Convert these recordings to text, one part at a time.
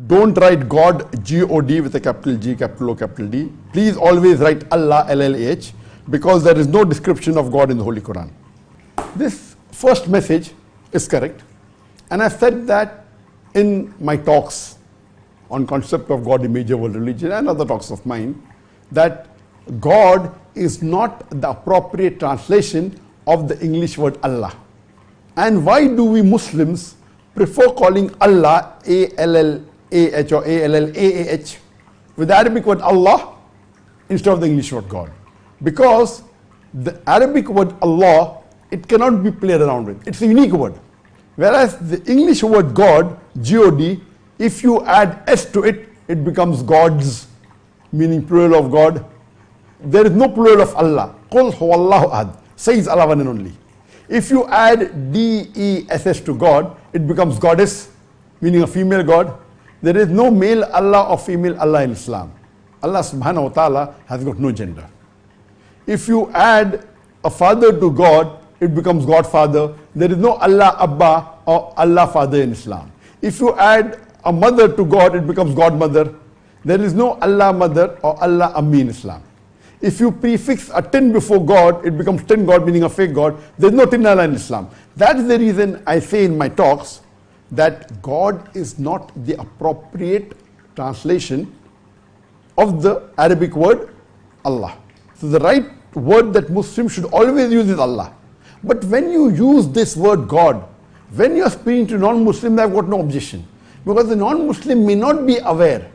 Don't write God, G-O-D with a capital G, capital O, capital D. Please always write Allah, L-L-A-H, because there is no description of God in the Holy Quran. This first message is correct, and I've said that in my talks on concept of God in major world religion and other talks of mine, that God is not the appropriate translation of the English word Allah. And why do we Muslims prefer calling Allah A-L-L-A-H or A-L-L-A-A-H with the Arabic word Allah instead of the English word God? Because the Arabic word Allah, it cannot be played around with. It's a unique word. Whereas the English word God, G-O-D, if you add S to it, it becomes gods, meaning plural of God. There is no plural of Allah. Qul huwallahu ahad. Says Allah one and only. If you add D-E-S-S to God, it becomes goddess, meaning a female God. There is no male Allah or female Allah in Islam. Allah subhanahu wa ta'ala has got no gender. If you add a father to God, it becomes Godfather. There is no Allah Abba or Allah Father in Islam. If you add a mother to God, it becomes Godmother. There is no Allah Mother or Allah Ammi in Islam. If you prefix a tin before God, it becomes tin God, meaning a fake God. There is no tin Allah in Islam. That is the reason I say in my talks that God is not the appropriate translation of the Arabic word Allah. So the right word that Muslims should always use is Allah. But when you use this word God, when you are speaking to non-Muslims, I have got no objection. Because the non-Muslim may not be aware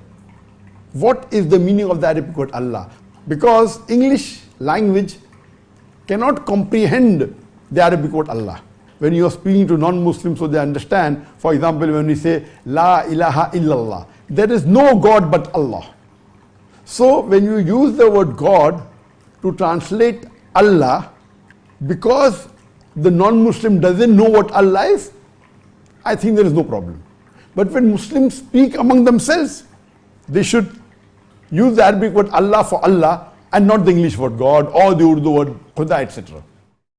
what is the meaning of the Arabic word Allah. Because English language cannot comprehend the Arabic word Allah. When you are speaking to non-Muslims so they understand, for example, when we say La ilaha illallah, there is no God but Allah. So when you use the word God to translate Allah, because the non-Muslim doesn't know what Allah is, I think there is no problem. But when Muslims speak among themselves, they should use the Arabic word Allah for Allah and not the English word God or the Urdu word Khuda, etc.